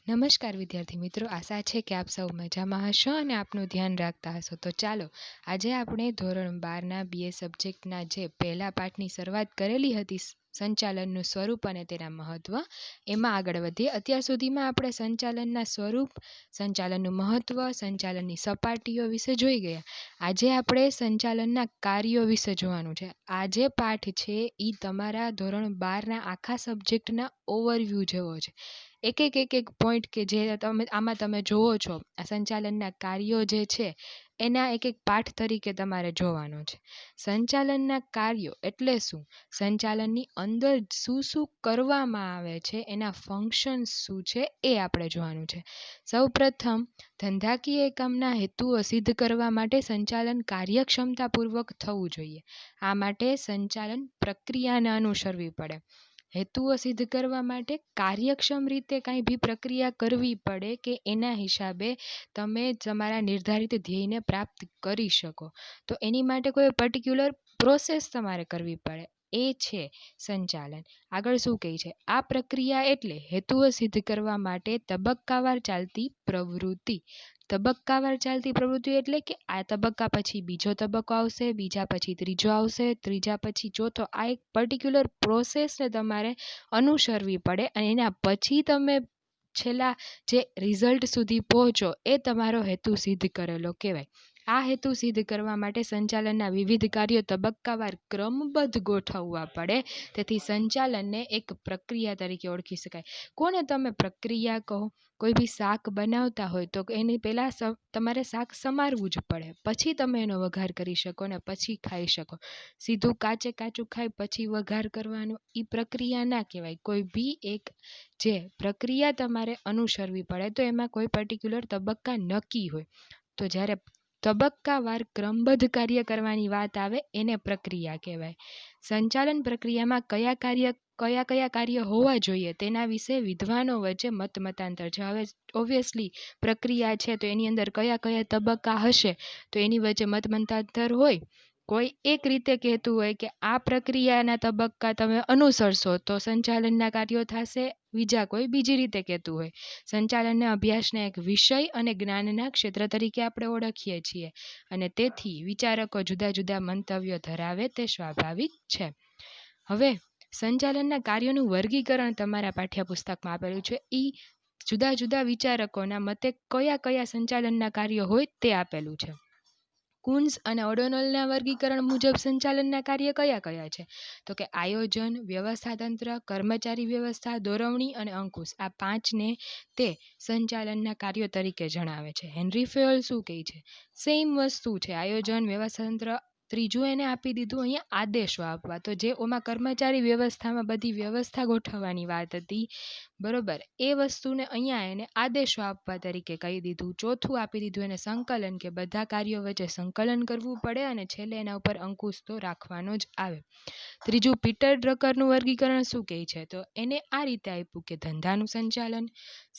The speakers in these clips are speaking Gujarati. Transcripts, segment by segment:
નમસ્કાર વિદ્યાર્થી મિત્રો, આશા છે કે આપ સૌ મજામાં હશો અને આપનું ધ્યાન રાખતા હશો. તો ચાલો આજે આપણે ધોરણ 12ના BA સબ્જેક્ટના જે પહેલા પાઠની શરૂઆત કરેલી હતી, સંચાલનનું સ્વરૂપ અને તેના મહત્વ, એમાં આગળ વધીએ. અત્યાર સુધીમાં આપણે સંચાલનના સ્વરૂપ, સંચાલનનું મહત્વ, સંચાલનની સપાટીઓ વિશે જોઈ ગયા. આજે આપણે સંચાલનના કાર્યો વિશે જોવાનું છે. આ જે પાઠ છે એ તમારા ધોરણ 12ના આખા સબ્જેક્ટના ઓવરવ્યૂ જેવો છે. એક પોઈન્ટ કે જે આમાં તમે જોવો છો, આ સંચાલનના કાર્યો જે છે એના એક પાઠ તરીકે તમારે જોવાનો છે. સંચાલનના કાર્યો એટલે શું, સંચાલનની અંદર શું શું કરવામાં આવે છે, એના ફંક્શન્સ શું છે એ આપણે જોવાનું છે. સૌપ્રથમ, ધંધાકીય એકમના હેતુઓ સિદ્ધ કરવા માટે સંચાલન કાર્યક્ષમતાપૂર્વક થવું જોઈએ. આ માટે સંચાલન પ્રક્રિયાને અનુસરવી પડે. હેતુઓ સિદ્ધ કરવા માટે કાર્યક્ષમ રીતે કાંઈ બી પ્રક્રિયા કરવી પડે કે એના હિસાબે તમે તમારા નિર્ધારિત ધ્યેયને પ્રાપ્ત કરી શકો. તો એની માટે કોઈ પર્ટિક્યુલર પ્રોસેસ તમારે કરવી પડે, એ છે સંચાલન. આગળ શું કહે છે, આ પ્રક્રિયા એટલે હેતુઓ સિદ્ધ કરવા માટે તબક્કાવાર ચાલતી પ્રવૃત્તિ. તબક્કાવાર ચાલતી પ્રવૃત્તિ એટલે કે આ તબક્કા પછી બીજો તબક્કો આવશે, બીજા પછી ત્રીજો આવશે, ત્રીજા પછી ચોથો. આ એક પર્ટિક્યુલર પ્રોસેસને તમારે અનુસરવી પડે અને એના પછી તમે છેલ્લા જે રિઝલ્ટ સુધી પહોંચો એ તમારો હેતુ સિદ્ધ કરેલો કહેવાય. આ હેતુ સિદ્ધ કરવા માટે સંચાલનના વિવિધ કાર્યો તબક્કાવાર ક્રમબદ્ધ ગોઠવવા પડે. તેથી સંચાલનને એક પ્રક્રિયા તરીકે ઓળખી શકાય. કોને તમે પ્રક્રિયા કહો? કોઈ બી શાક બનાવતા હોય તો એની પહેલાં તમારે શાક સમારવું જ પડે, પછી તમે એનો વઘાર કરી શકો ને પછી ખાઈ શકો. સીધું કાચું ખાઈ પછી વઘાર કરવાનો એ પ્રક્રિયા ના કહેવાય. કોઈ બી એક જે પ્રક્રિયા તમારે અનુસરવી પડે તો એમાં કોઈ પર્ટિક્યુલર તબક્કા નક્કી હોય. તો જ્યારે તબક્કાવાર ક્રમબદ્ધ કાર્ય કરવાની વાત આવે એને પ્રક્રિયા કહેવાય. સંચાલન પ્રક્રિયામાં કયા કાર્ય હોવા જોઈએ તેના વિશે વિદ્વાનો વચ્ચે મતાંતર છે. હવે ઓબ્વિયસલી પ્રક્રિયા છે તો એની અંદર કયા તબક્કા હશે તો એની વચ્ચે મતાંતર હોય. કોઈ એક રીતે કહેતું હોય કે આ પ્રક્રિયાના તબક્કા તમે અનુસરશો તો સંચાલનના કાર્યો થશે, બીજા કોઈ બીજી રીતે કહેતું હોય. સંચાલનના અભ્યાસના એક વિષય અને જ્ઞાનના ક્ષેત્ર તરીકે આપણે ઓળખીએ છીએ અને તેથી વિચારકો જુદા જુદા મંતવ્યો ધરાવે તે સ્વાભાવિક છે. હવે સંચાલનના કાર્યોનું વર્ગીકરણ તમારા પાઠ્યપુસ્તકમાં આપેલું છે. એ જુદા જુદા વિચારકોના મતે કયા સંચાલનના કાર્યો હોય તે આપેલું છે. કુન્સ અને ઓડોનલના વર્ગીકરણ મુજબ સંચાલનના કાર્ય કયા છે? તો કે આયોજન, વ્યવસ્થાતંત્ર, કર્મચારી વ્યવસ્થા, દોરવણી અને અંકુશ. આ પાંચને તે સંચાલનના કાર્યો તરીકે જણાવે છે. હેનરી ફેયોલ શું કહે છે? સેમ વસ્તુ છે, આયોજન, વ્યવસ્થાતંત્ર. ત્રીજું એને આપી દીધું અહીંયા આદેશો આપવા. તો જે ઓમાં કર્મચારી વ્યવસ્થામાં બધી વ્યવસ્થા ગોઠવવાની વાત હતી, બરોબર, એ વસ્તુને અહીંયા એને આદેશો આપવા તરીકે કહી દીધું. ચોથું આપી દીધું એને સંકલન, કે બધા કાર્યો વચ્ચે સંકલન કરવું પડે અને છેલ્લે એના ઉપર અંકુશ તો રાખવાનો જ આવે. ત્રીજું પીટર ડ્રકરનું વર્ગીકરણ શું કહે છે? તો એને આ રીતે આપ્યું કે ધંધાનું સંચાલન,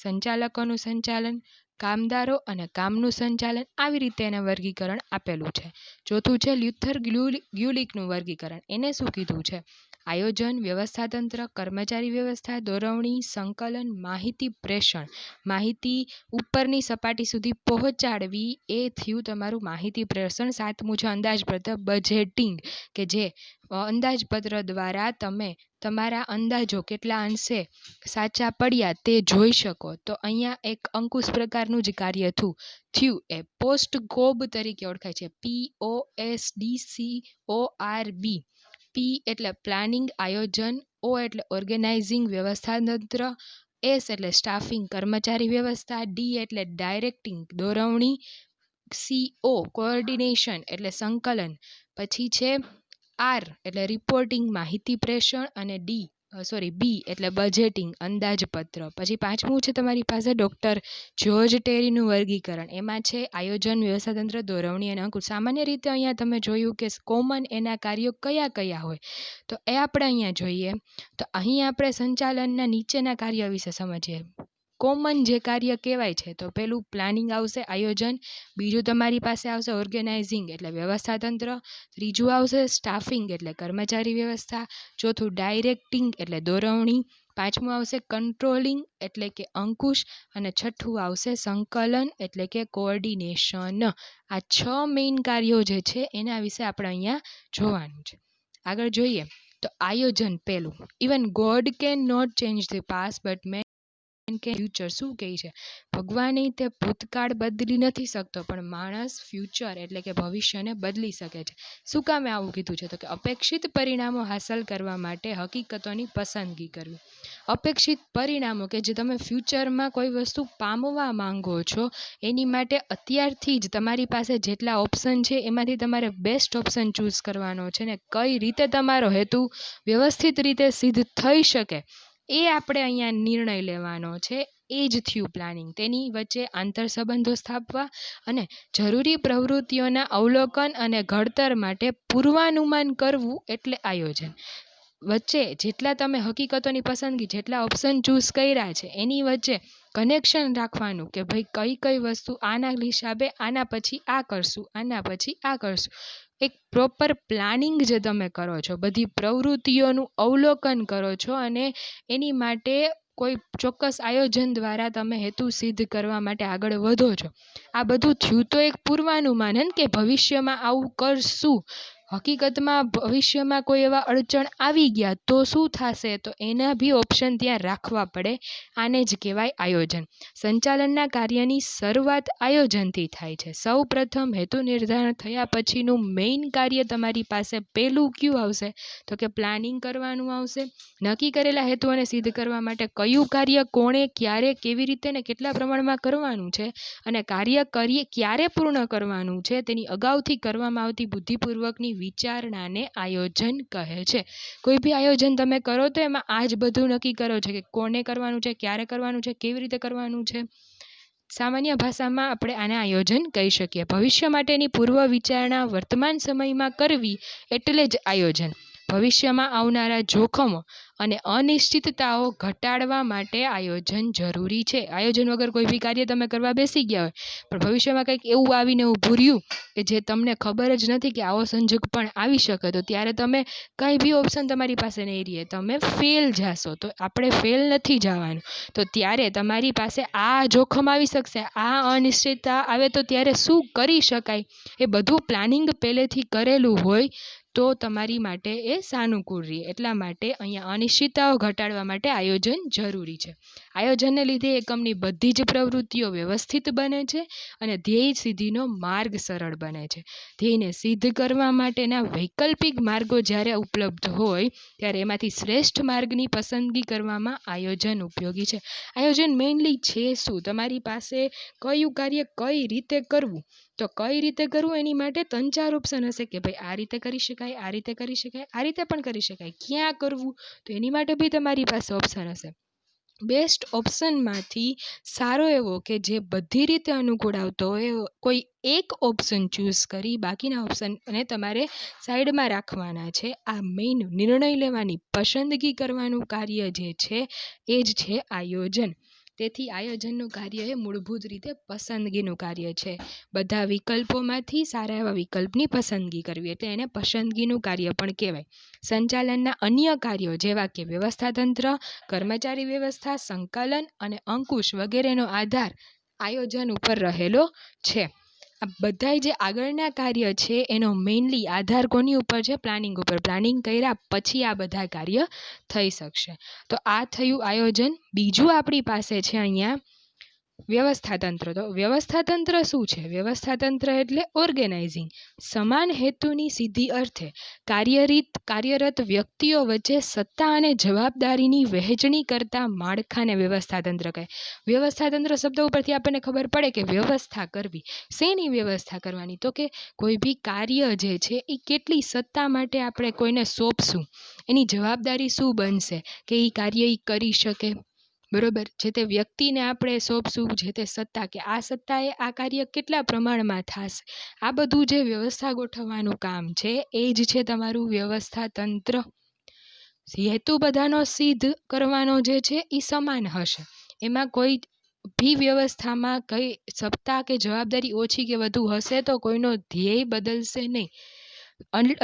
સંચાલકોનું સંચાલન, કામદારો અને કામનું સંચાલન. આવી રીતે એને વર્ગીકરણ આપેલું છે. ચોથું છે લ્યુથર ગ્યુલિકનું વર્ગીકરણ. એને શું કીધું છે? આયોજન, વ્યવસ્થાતંત્ર, કર્મચારી વ્યવસ્થા, દોરવણી, સંકલન, માહિતી પ્રેષણ. માહિતી ઉપરની સપાટી સુધી પહોંચાડવી એ થયું તમારું માહિતી પ્રેષણ. સાતમું છે અંદાજપત્ર, બજેટિંગ, કે જે અંદાજપત્ર દ્વારા તમે તમારા અંદાજો કેટલા અંશે સાચા પડ્યા તે જોઈ શકો. તો અહીંયા એક અંકુશ પ્રકારનું જ કાર્ય થયું એ પોસ્ટ કોબ તરીકે ઓળખાય છે. POSTCORB. P એટલે પ્લાનિંગ, આયોજન. O એટલે ઓર્ગેનાઇઝિંગ, વ્યવસ્થાતંત્ર. S એટલે સ્ટાફિંગ, કર્મચારી વ્યવસ્થા. D એટલે ડાયરેક્ટિંગ, દોરવણી. CO કોઓર્ડિનેશન એટલે સંકલન. પછી છે R એટલે રિપોર્ટિંગ, માહિતી પ્રેષણ. અને B એટલે બજેટિંગ, અંદાજપત્ર. પછી પાંચમું છે તમારી પાસે ડૉક્ટર જ્યોર્જ ટેરીનું વર્ગીકરણ. એમાં છે આયોજન, વ્યવસ્થાતંત્ર, દોરવણી અને અંકુશ. સામાન્ય રીતે અહીંયા તમે જોયું કે કોમન એના કાર્યો કયા હોય, તો એ આપણે અહીંયા જોઈએ. તો અહીં આપણે સંચાલનના નીચેના કાર્ય વિશે સમજીએ. કોમન જે કાર્ય કહેવાય છે તો પેલું પ્લાનિંગ આવશે, આયોજન. બીજું તમારી પાસે આવશે ઓર્ગેનાઇઝિંગ એટલે વ્યવસ્થાતંત્ર. ત્રીજું આવશે સ્ટાફિંગ એટલે કર્મચારી વ્યવસ્થા. ચોથું ડાયરેક્ટિંગ એટલે દોરવણી. પાંચમું આવશે કંટ્રોલિંગ એટલે કે અંકુશ, અને છઠ્ઠું આવશે સંકલન એટલે કે કોઓર્ડિનેશન. આ 6 મેઇન કાર્યો જે છે એના વિશે આપણે અહીંયા જોવાનું છે. આગળ જોઈએ તો આયોજન પહેલું. Even God can not change the past but man કે ફ્યુચર. શું કહે છે? ભગવાન તે ભૂતકાળ બદલી નથી શકતો, પણ માણસ ફ્યુચર એટલે કે ભવિષ્યને બદલી શકે છે. શું કામે આવું કીધું છે? તો કે અપેક્ષિત પરિણામો હાંસલ કરવા માટે હકીકતોની પસંદગી કરવી. અપેક્ષિત પરિણામો કે જે તમે ફ્યુચરમાં કોઈ વસ્તુ પામવા માંગો છો એની માટે અત્યારથી જ તમારી પાસે જેટલા ઓપ્શન છે એમાંથી તમારે બેસ્ટ ઓપ્શન ચૂઝ કરવાનો છે, ને કઈ રીતે તમારો હેતુ વ્યવસ્થિત રીતે સિદ્ધ થઈ શકે એ આપણે અહીંયા નિર્ણય લેવાનો છે. એ જ થયું પ્લાનિંગ. તેની વચ્ચે આંતર સંબંધો સ્થાપવા અને જરૂરી પ્રવૃત્તિઓના અવલોકન અને ઘડતર માટે પૂર્વાનુમાન કરવું એટલે આયોજન. વચ્ચે જેટલા તમે હકીકતોની પસંદગી, જેટલા ઓપ્શન ચૂઝ કર્યા છે એની વચ્ચે કનેક્શન રાખવાનું કે ભાઈ કઈ કઈ વસ્તુ આના હિસાબે આના પછી આ કરશું, આના પછી આ કરશું. એક પ્રોપર પ્લાનિંગ જે તમે કરો છો, બધી પ્રવૃત્તિઓનું અવલોકન કરો છો અને એની માટે કોઈ ચોક્કસ આયોજન દ્વારા તમે હેતુ સિદ્ધ કરવા માટે આગળ વધો છો. આ બધું થયું તો એક પૂર્વાનુમાન કે ભવિષ્યમાં આવું કરશું. હકીકતમાં ભવિષ્યમાં કોઈ એવા અડચણ આવી ગયા તો શું થશે, તો એના બી ઓપ્શન ત્યાં રાખવા પડે. આને જ કહેવાય આયોજન. સંચાલનના કાર્યની શરૂઆત આયોજનથી થાય છે. સૌ પ્રથમ હેતુ નિર્ધારણ થયા પછીનું મેઇન કાર્ય તમારી પાસે પહેલું કયું આવશે? તો કે પ્લાનિંગ કરવાનું આવશે. નક્કી કરેલા હેતુઓને સિદ્ધ કરવા માટે કયું કાર્ય કોણે, ક્યારે, કેવી રીતે ને કેટલા પ્રમાણમાં કરવાનું છે અને કાર્ય ક્યારે પૂર્ણ કરવાનું છે તેની અગાઉથી કરવામાં આવતી બુદ્ધિપૂર્વકની વિચારણાને આયોજન કહે છે. કોઈ બી આયોજન તમે કરો તો એમાં આ જ બધું નક્કી કરો છો કે કોને કરવાનું છે, ક્યારે કરવાનું છે, કેવી રીતે કરવાનું છે. સામાન્ય ભાષામાં આપણે આને આયોજન કહી શકીએ. ભવિષ્ય માટેની પૂર્વ વિચારણા વર્તમાન સમયમાં કરવી એટલે જ આયોજન. ભવિષ્યમાં આવનારા જોખમો અને અનિશ્ચિતતાઓ ઘટાડવા માટે આયોજન જરૂરી છે. આયોજન વગર કોઈ બી કાર્ય તમે કરવા બેસી ગયા હોય પણ ભવિષ્યમાં કંઈક એવું આવીને ઊભું રહ્યું કે જે તમને ખબર જ નથી કે આવો સંજોગ પણ આવી શકે, તો ત્યારે તમે કંઈ બી ઓપ્શન તમારી પાસે નહીં રહે, તમે ફેલ જાશો. તો આપણે ફેલ નથી જવાનું. તો ત્યારે તમારી પાસે આ જોખમ આવી શકશે, આ અનિશ્ચિતતા આવે તો ત્યારે શું કરી શકાય એ બધું પ્લાનિંગ પહેલેથી કરેલું હોય તો તમારી માટે એ સાનુકૂળ રહે. એટલા માટે અહીંયા અનિશ્ચિતતાઓ ઘટાડવા માટે આયોજન જરૂરી છે. આયોજનને લીધે એકમની બધી જ પ્રવૃત્તિઓ વ્યવસ્થિત બને છે અને ધ્યેય સિદ્ધિનો માર્ગ સરળ બને છે. ધ્યેયને સિદ્ધ કરવા માટેના વૈકલ્પિક માર્ગો જ્યારે ઉપલબ્ધ હોય ત્યારે એમાંથી શ્રેષ્ઠ માર્ગની પસંદગી કરવામાં આયોજન ઉપયોગી છે. આયોજન મેઇનલી છે શું? તમારી પાસે કયું કાર્ય કઈ રીતે કરવું, તો કઈ રીતે કરવું એની માટે 3-4 ઓપ્શન હશે કે ભાઈ આ રીતે કરી શકાય, આ રીતે કરી શકાય, આ રીતે પણ કરી શકાય. ક્યાં કરવું તો એની માટે બી તમારી પાસે ઓપ્શન હશે. બેસ્ટ ઓપ્શનમાંથી સારો એવો કે જે બધી રીતે અનુકૂળ આવતો હોય કોઈ એક ઓપ્શન ચૂઝ કરી બાકીના ઓપ્શનને તમારે સાઈડમાં રાખવાના છે. આ મેઇન નિર્ણય લેવાની પસંદગી કરવાનું કાર્ય જે છે એ જ છે આયોજન. તેથી આયોજનનું કાર્ય એ મૂળભૂત રીતે પસંદગીનું કાર્ય છે. બધા વિકલ્પોમાંથી સારા એવા વિકલ્પની પસંદગી કરવી એટલે એને પસંદગીનું કાર્ય પણ કહેવાય. સંચાલનના અન્ય કાર્યો જેવા કે વ્યવસ્થાતંત્ર, કર્મચારી વ્યવસ્થા, સંકલન અને અંકુશ વગેરેનો આધાર આયોજન ઉપર રહેલો છે. આ બધા જે આગળના કાર્ય છે એનો મેઇનલી આધાર કોની ઉપર છે? પ્લાનિંગ ઉપર. પ્લાનિંગ કર્યા પછી આ બધા કાર્ય થઈ શકશે. તો આ થયું આયોજન. બીજું આપણી પાસે છે અહીંયા વ્યવસ્થાતંત્ર. તો વ્યવસ્થાતંત્ર શું છે? વ્યવસ્થાતંત્ર એટલે ઓર્ગેનાઇઝિંગ. સમાન હેતુની સિદ્ધિ અર્થે કાર્યરત વ્યક્તિઓ વચ્ચે સત્તા અને જવાબદારીની વહેંચણી કરતા માળખાને વ્યવસ્થાતંત્ર કહે. વ્યવસ્થાતંત્ર શબ્દ ઉપરથી આપણને ખબર પડે કે વ્યવસ્થા કરવી. શેની વ્યવસ્થા કરવાની? તો કે કોઈ બી કાર્ય જે છે એ કેટલી સત્તા માટે આપણે કોઈને સોંપશું, એની જવાબદારી શું બનશે કે એ કાર્ય એ કરી શકે. બરોબર, જે તે વ્યક્તિને આપણે સોંપશું, જે તે સત્તા કે આ સત્તાએ આ કાર્ય કેટલા પ્રમાણમાં થશે, આ બધું જે વ્યવસ્થા ગોઠવવાનું કામ છે એ જ છે તમારું વ્યવસ્થાતંત્ર. હેતુ બધાનો સિદ્ધ કરવાનો જે છે એ સમાન હશે. એમાં કોઈ ભી વ્યવસ્થામાં કઈ સત્તા કે જવાબદારી ઓછી કે વધુ હશે તો કોઈનો ધ્યેય બદલશે નહીં.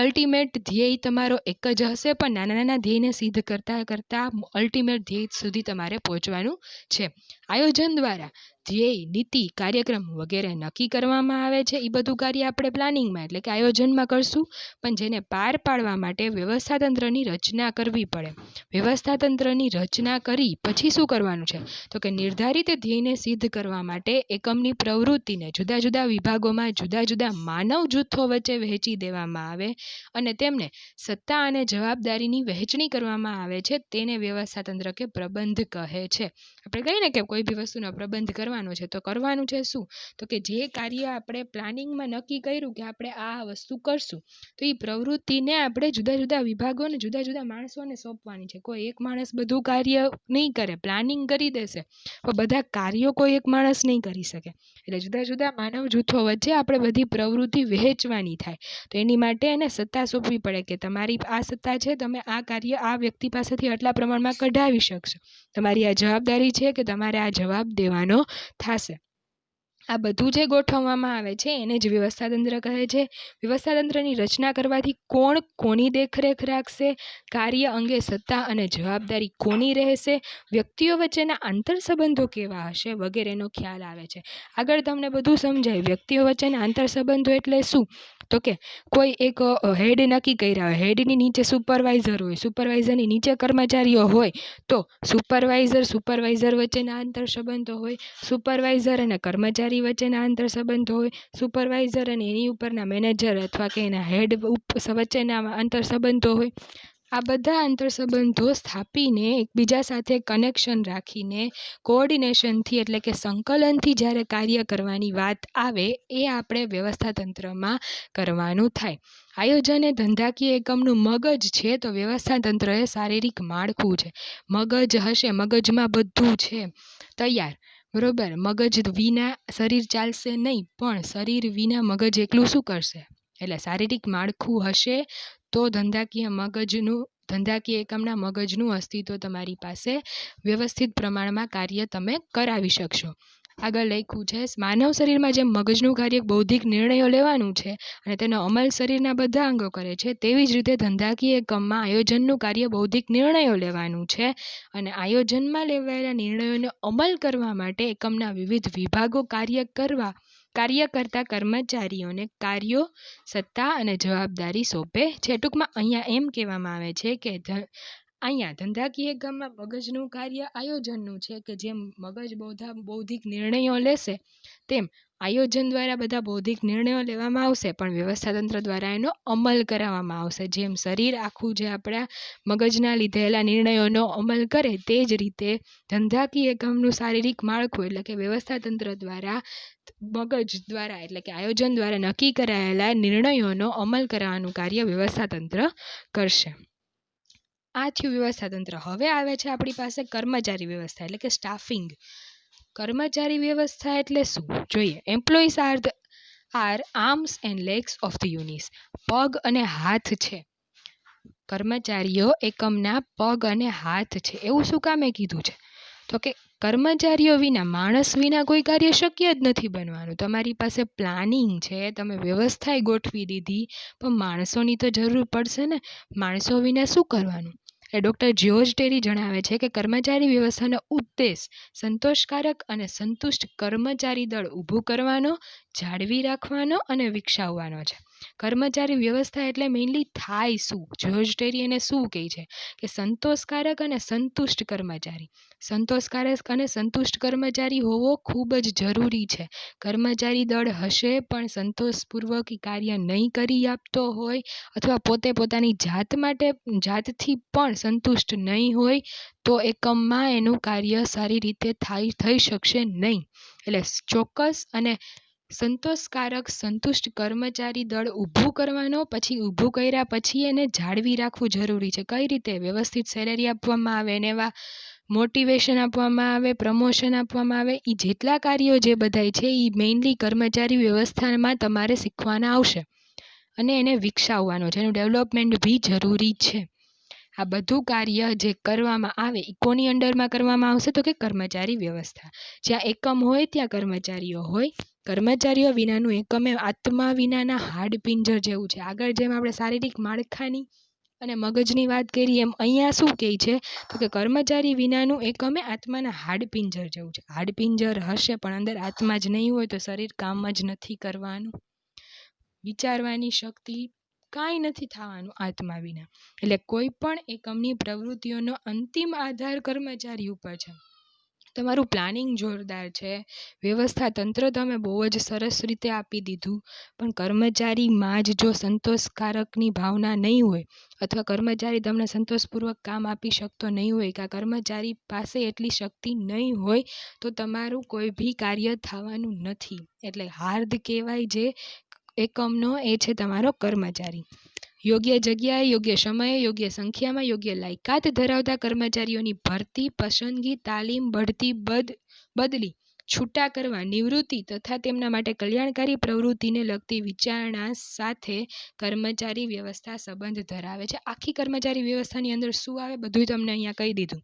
અલ્ટિમેટ ધ્યેય તમારો એક જ હશે, પણ નાના નાના ધ્યેયને સિદ્ધ કરતાં કરતાં અલ્ટિમેટ ધ્યેય સુધી તમારે પહોંચવાનું છે. આયોજન દ્વારા ધ્યેય, નીતિ, કાર્યક્રમ વગેરે નક્કી કરવામાં આવે છે. એ બધું કાર્ય આપણે પ્લાનિંગમાં એટલે કે આયોજનમાં કરશું, પણ જેને પાર પાડવા માટે વ્યવસ્થાતંત્રની રચના કરવી પડે. વ્યવસ્થાતંત્રની રચના કરી પછી શું કરવાનું છે, તો કે નિર્ધારિત ધ્યેયને સિદ્ધ કરવા માટે એકમની પ્રવૃત્તિને જુદા જુદા વિભાગોમાં જુદા જુદા માનવ જૂથો વચ્ચે વહેંચી દેવામાં આવે અને તેમને સત્તા અને જવાબદારીની વહેંચણી કરવામાં આવે છે. તેને વ્યવસ્થાતંત્ર કે પ્રબંધ કહે છે. આપણે કહીએ ને કે કોઈ બી વસ્તુનો પ્રબંધ કરવાનો છે, તો કરવાનું છે શું, તો કે જે કાર્ય આપણે પ્લાનિંગમાં નક્કી કર્યું કે આપણે આ વસ્તુ કરશું, તો એ પ્રવૃત્તિને આપણે જુદા જુદા વિભાગોને જુદા જુદા માણસોને સોંપવાની છે. કોઈ એક માણસ બધું કાર્ય નહીં કરે, પ્લાનિંગ કરી દેશે પણ બધા કાર્યો કોઈ એક માણસ નહીં કરી શકે. એટલે જુદા જુદા માનવ જૂથો વચ્ચે આપણે બધી પ્રવૃત્તિ વહેંચવાની થાય. તો એની માટે એને સત્તા સોંપવી પડે કે તમારી આ સત્તા છે, તમે આ કાર્ય આ વ્યક્તિ પાસેથી આટલા પ્રમાણમાં કઢાવી શકશો. તમારી આ જવાબદારી છે કે તમારે આ જવાબ દેવાનો થશે. આ બધું જે ગોઠવવામાં આવે છે એને જ વ્યવસ્થાતંત્ર કહે છે. વ્યવસ્થાતંત્રની રચના કરવાથી કોણ કોની દેખરેખ રાખશે, કાર્ય અંગે સત્તા અને જવાબદારી કોની રહેશે, વ્યક્તિઓ વચ્ચેના આંતરસંબંધો કેવા હશે વગેરેનો ખ્યાલ આવે છે. આગળ તમને બધું સમજાય. વ્યક્તિઓ વચ્ચેના આંતરસંબંધો એટલે શું, તો કે કોઈ એક હેડ નક્કી કર્યા હોય, હેડની નીચે સુપરવાઇઝર હોય, સુપરવાઇઝરની નીચે કર્મચારીઓ હોય, તો સુપરવાઇઝર વચ્ચેના આંતરસંબંધો હોય, સુપરવાઇઝર અને કર્મચારી વચ્ચેના આંતરસંબંધો હોય, સુપરવાઇઝર અને એની ઉપરના મેનેજર અથવા કે એના હેડ વચ્ચેના આંતરસંબંધો હોય. આ બધા આંતરસંબંધો સ્થાપીને એકબીજા સાથે કનેક્શન રાખીને કોઓર્ડિનેશનથી એટલે કે સંકલનથી જ્યારે કાર્ય કરવાની વાત આવે એ આપણે વ્યવસ્થાતંત્રમાં કરવાનું થાય. આયોજન એ ધંધાકીય એકમનું મગજ છે, તો વ્યવસ્થાતંત્ર એ શારીરિક માળખું છે. મગજ હશે, મગજમાં બધું છે તૈયાર, બરોબર. મગજ વિના શરીર ચાલશે નહીં, પણ શરીર વિના મગજ એકલું શું કરશે. એટલે શારીરિક માળખું હશે તો ધંધાકીય એકમના મગજનું અસ્તિત્વ તમારી પાસે વ્યવસ્થિત પ્રમાણમાં કાર્ય તમે કરાવી શકશો. આગળ લખ્યું છે, માનવ શરીરમાં જેમ મગજનું કાર્ય બૌદ્ધિક નિર્ણયો લેવાનું છે અને તેનો અમલ શરીરના બધા અંગો કરે છે, તેવી જ રીતે ધંધાકીય એકમમાં આયોજનનું કાર્ય બૌદ્ધિક નિર્ણયો લેવાનું છે અને આયોજનમાં લેવાયેલા નિર્ણયોનો અમલ કરવા માટે એકમના વિવિધ વિભાગો કાર્ય કરતા કર્મચારીઓને કાર્યો, સત્તા અને જવાબદારી સોંપે છે. ટૂંકમાં અહીંયા એમ કહેવામાં આવે છે કે અહીંયા ધંધાકીય એકમમાં મગજનું કાર્ય આયોજનનું છે કે જેમ મગજ બૌદ્ધિક નિર્ણયો લેશે તેમ આયોજન દ્વારા બધા બૌદ્ધિક નિર્ણયો લેવામાં આવશે, પણ વ્યવસ્થાતંત્ર દ્વારા એનો અમલ કરાવવામાં આવશે. જેમ શરીર આખું જે આપણા મગજના લીધેલા નિર્ણયોનો અમલ કરે, તે જ રીતે ધંધાકીય એકમનું શારીરિક માળખું એટલે કે વ્યવસ્થાતંત્ર દ્વારા મગજ દ્વારા એટલે કે આયોજન દ્વારા નક્કી કરાયેલા નિર્ણયોનો અમલ કરાવવાનું કાર્ય વ્યવસ્થાતંત્ર કરશે. આ થયું વ્યવસ્થાતંત્ર. હવે આવે છે આપણી પાસે કર્મચારી વ્યવસ્થા એટલે કે સ્ટાફિંગ. કર્મચારી વ્યવસ્થા એટલે શું જોઈએ. Employees are arms and legs of the unit. પગ અને હાથ છે. કર્મચારીઓ એકમના પગ અને હાથ છે. એવું શું કામે કીધું છે, તો કે કર્મચારીઓ વિના, માણસ વિના કોઈ કાર્ય શક્ય જ નથી બનવાનું. તમારી પાસે પ્લાનિંગ છે, તમે વ્યવસ્થાએ ગોઠવી દીધી, પણ માણસોની તો જરૂર પડશે ને. માણસો વિના શું કરવાનું. એટલે ડૉક્ટર જ્યોર્જ ટેરી જણાવે છે કે કર્મચારી વ્યવસ્થાનો ઉદ્દેશ સંતોષકારક અને સંતુષ્ટ કર્મચારી દળ ઊભું કરવાનો, જાળવી રાખવાનો અને વિકસાવવાનો છે. કર્મચારી વ્યવસ્થા એટલે મેઇનલી થાય શું. જ્યોર્જ ટેરી એને શું કહે છે કે સંતોષકારક અને સંતુષ્ટ કર્મચારી. સંતોષકારક અને સંતુષ્ટ કર્મચારી હોવો ખૂબ જ જરૂરી છે. કર્મચારી દળ હશે પણ સંતોષપૂર્વક કાર્ય નહીં કરી આપતો હોય અથવા પોતે પોતાની જાતથી પણ સંતુષ્ટ નહીં હોય તો એકમમાં એનું કાર્ય સારી રીતે થઈ શકશે નહીં. એટલે ચોક્કસ અને સંતોષકારક સંતુષ્ટ કર્મચારી દળ ઊભું કરવાનો, પછી ઊભું કર્યા પછી એને જાળવી રાખવું જરૂરી છે. કઈ રીતે? વ્યવસ્થિત સેલેરી આપવામાં આવે, એને એવા મોટિવેશન આપવામાં આવે, પ્રમોશન આપવામાં આવે. એ જેટલા કાર્યો જે બધાય છે એ મેઇનલી કર્મચારી વ્યવસ્થામાં તમારે શીખવાના આવશે અને એને વિકસાવવાનો છે. એનું ડેવલપમેન્ટ બી જરૂરી છે. આ બધું કાર્ય જે કરવામાં આવે એ કોની અંડરમાં કરવામાં આવશે, તો કે કર્મચારી વ્યવસ્થા. જ્યાં એકમ હોય ત્યાં કર્મચારીઓ હોય, કર્મચારીઓ વિનાનું એકમ એ આત્મા વિનાના હાડપિંજર જેવું છે. આગળ જેમ આપણે શારીરિક માળખાની અને મગજની વાત કરી એમ અહીંયા શું કહે છે તો કે કર્મચારી વિનાનું એકમ એ આત્માના હાડપિંજર જેવું છે. હાડપિંજર હશે પણ અંદર આત્મા જ નહીં હોય તો શરીર કામ જ નથી કરવાનું, વિચારવાની શક્તિ કાંઈ નથી થવાનું આત્મા વિના. એટલે કોઈ પણ એકમની પ્રવૃત્તિઓનો અંતિમ આધાર કર્મચારી ઉપર છે. તમારું પ્લાનિંગ જોરદાર છે, વ્યવસ્થા તંત્ર તમે બહુ જ સરસ રીતે આપી દીધું, પણ કર્મચારીમાં જ જો સંતોષકારકની ભાવના નહીં હોય અથવા કર્મચારી તમને સંતોષપૂર્વક કામ આપી શકતો નહીં હોય કે કર્મચારી પાસે એટલી શક્તિ નહીં હોય તો તમારું કોઈ બી કાર્ય થવાનું નથી. એટલે હાર્દ કહેવાય જે એકમનો એ છે તમારો કર્મચારી. યોગ્ય જગ્યાએ, યોગ્ય સમયે, યોગ્ય સંખ્યામાં, યોગ્ય લાયકાત ધરાવતા કર્મચારીઓની ભરતી, પસંદગી, તાલીમ, બઢતી, બદલી, છૂટા કરવા, નિવૃત્તિ તથા તેમના માટે કલ્યાણકારી પ્રવૃત્તિને લગતી વિચારણા સાથે કર્મચારી વ્યવસ્થા સંબંધ ધરાવે છે. આખી કર્મચારી વ્યવસ્થાની અંદર શું આવે બધું તમને અહીંયા કહી દીધું.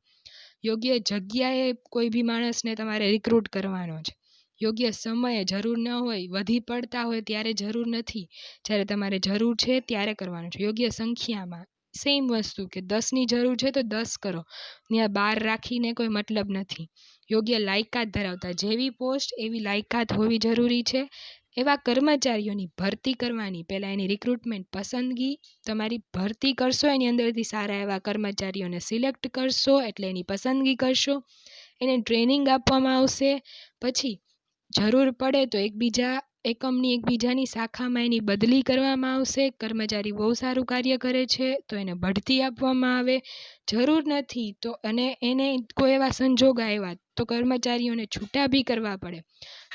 યોગ્ય જગ્યાએ કોઈ બી માણસને તમારે રિક્રુટ કરવાનો છે, યોગ્ય સમયે, જરૂર ન હોય, વધી પડતા હોય ત્યારે જરૂર નથી, જ્યારે તમારે જરૂર છે ત્યારે કરવાનું છે. યોગ્ય સંખ્યામાં, સેમ વસ્તુ કે 10ની જરૂર છે તો 10 કરો, ત્યાં 12 રાખીને કોઈ મતલબ નથી. યોગ્ય લાયકાત ધરાવતા, જેવી પોસ્ટ એવી લાયકાત હોવી જરૂરી છે. એવા કર્મચારીઓની ભરતી કરવાની, પહેલાં એની રિક્રુટમેન્ટ, પસંદગી, તમારી ભરતી કરશો એની અંદરથી સારા એવા કર્મચારીઓને સિલેક્ટ કરશો એટલે એની પસંદગી કરશો, એને ટ્રેનિંગ આપવામાં આવશે, પછી જરૂર પડે તો એકબીજાની શાખામાં એની બદલી કરવામાં આવશે. કર્મચારી બહુ સારું કાર્ય કરે છે તો એને બઢતી આપવામાં આવે, જરૂર નથી તો અને એને કોઈ એવા સંજોગ આવ્યા તો કર્મચારીઓને છૂટા બી કરવા પડે.